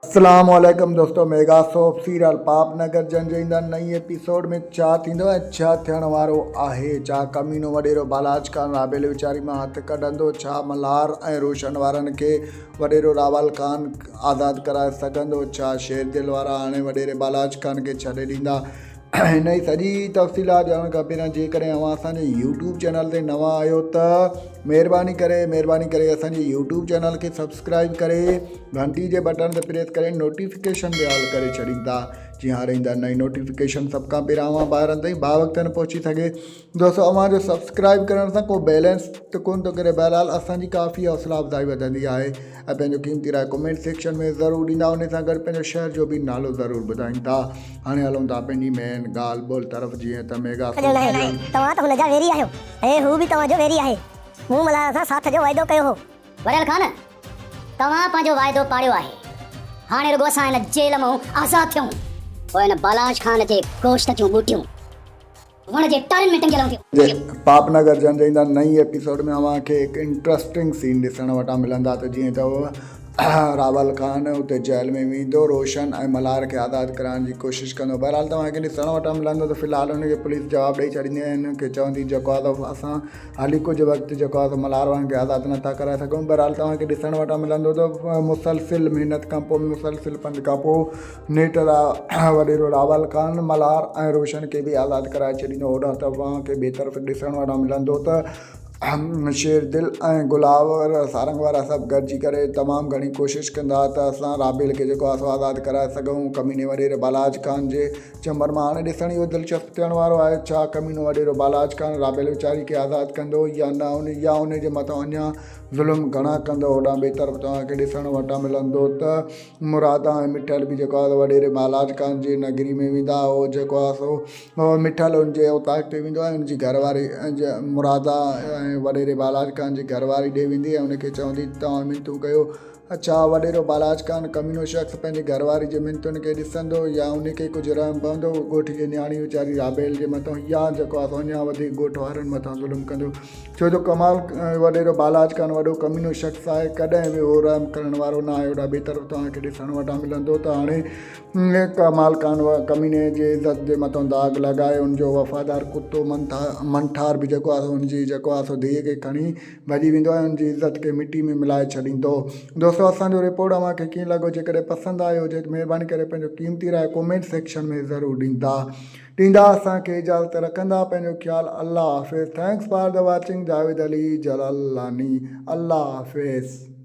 अस्सलाम वालेकुम दोस्तों। मेगा सोप सीरियल पापनगर जंजींदा नई एपिसोड में छा थींदो ऐं छा थियण वारो आहे। छा कमीनो वॾेरो बालाज खान राबेल वीचारी मां हथ कढंदो? छा मल्हार ऐं रोशन वारनि खे वॾेरो रावल खान आज़ादु कराए सघंदो? छा शेरदिल वारा हाणे वॾेरे बालाज खान खे छॾे ॾींदा? हिन जी सॼी तफ़सीलात ॼाणणु खपे न। जेकॾहिं अव्हां असांजे यूट्यूब चैनल ते नवां आहियो त महिरबानी करे असांजे यूट्यूब चैनल खे सब्सक्राइब करे घंटी जे बटन ते प्रेस करे नोटिफिकेशन बि ऑल करे छॾींदा, जीअं हाणे ईंदा नई नोटिफिकेशन सभ खां पहिरियां अव्हां ॿारनि ताईं वक़्तु न पहुची सघे। दोस्तों, अव्हां जो सब्सक्राइब करण सां को बैलेंस त कोन थो करे, बहरहाल असांजी काफ़ी हौसला अफ़ज़ाई वधंदी आहे ऐं पंहिंजो क़ीमती राय कमेंट सेक्शन में ज़रूरु ॾींदा। उन सां गॾु पंहिंजो शहर जो बि नालो ज़रूरु ॿुधाईंदा। हाणे हलूं था पंहिंजी मेन ॻाल्हि ॿोल तरफ़। जीअं त मेगा तव्हां त हुनजा वेरी आहियो ऐं हू बि तव्हांजो वेरी आहे। मूं मल्हार सां साथ जो वाइदो कयो हो। वरियल खान, तव्हां पंहिंजो वाइदो पाड़ियो आहे। हाणे रुगो असां हिन जेल मां आज़ादु थियूं, पोइ हिन बालाज खान जे गोश्त जूं बूटियूं वण जे टारनि में टंगियल हूंदियूं। पापनगर जंजींदा नई एपिसोड में अव्हांखे हिकु इंट्रस्टिंग सीन ॾिसण वटां मिलंदा। त जीअं त रावल खान उते जेल में वेंदो, रोशन ऐं मल्हार खे आज़ादु कराइण जी कोशिशि कंदो। बहरहाल तव्हांखे ॾिसण वटां मिलंदो त फ़िलहालु हुनखे पुलिस जवाबु ॾेई छॾींदी आहे, हिनखे चवंदी जेको आहे त असां हाली कुझु वक़्तु जेको आहे त मल्हार वारनि खे आज़ादु नथा कराए सघूं। बहरहाल तव्हांखे ॾिसण वटां मिलंदो त मुसलसिल महिनत खां पोइ, मुसलसिल पंध खां पोइ नेठ वॾेरो रावल खान मल्हार ऐं रोशन खे बि आज़ादु कराए छॾींदो। होॾां तव्हांखे ॿिए तरफ़ ॾिसण वटां मिलंदो त शेरदिल ऐं गुलाब सारंग वारा सभु गॾिजी करे तमामु घणी कोशिशि कंदा त असां राबेल खे जेको आहे सो आज़ादु कराए सघूं कमीने वॾेरे बालाज खान जे चंबर मां। हाणे ॾिसण इहो दिलचस्प थियण वारो आहे, छा कमीनो वॾेरो बालाज खान राबेल वीचारी खे आज़ादु कंदो या न, या उन जे मथां अञा ज़ुल्म घणा कंदो। होॾां ॿिए तरफ़ तव्हांखे ॾिसण वटां मिलंदो त मुरादा ऐं मिठल बि जेको आहे वॾेरे बालाज खान जी नगरी में वेंदा। उहो जेको आहे सो मिठल हुनजे उताक ते वेंदो आहे, हुनजी घरवारी मुरादा वॾेरे बालाज खान जी घरवारी ॾे वेंदी ऐं उनखे चवंदी तव्हां मिनतूं कयो। अच्छा, वॾेरो बालाज खान कमीनो शख़्स पंहिंजी घरवारी जे मिनतुनि खे ॾिसंदो या उनखे कुझु रहम पवंदो ॻोठ जी न्याणी वीचारी राबेल जे मथां, या जेको आहे अञा वधीक ॻोठ वारनि मथां ज़ुल्म कंदो। छो जो कमाल वॾेरो बालाज खान वॾो कमीनो शख़्स आहे, कॾहिं बि उहो रहम करण वारो न आहे। होॾां ॿिए तरफ़ तव्हांखे ॾिसण वटां मिलंदो त हाणे कमाल खान कमीने जे इज़त जे मथां दाग़ लॻाए हुनजो वफ़ादार कुतो मंठार बि जेको आहे हुनजी जेको आहे सो धीअ खे खणी भॼी वेंदो आहे, हुनजी इज़त खे मिटी में मिलाए छॾींदो। दोस्तों, असांजो रिपोर्ट अव्हांखे कीअं लॻो? जेकॾहिं पसंदि आयो हुजे त महिरबानी करे पंहिंजो क़ीमती राय कमेंट सेक्शन में ज़रूरु ॾींदा। असांखे इजाज़त रखंदा। पंहिंजो ख़्यालु। अल्लाह हाफ़िज़। Thanks for the watching. Javed Ali Jalalani. अल्लाह हाफ़िज़।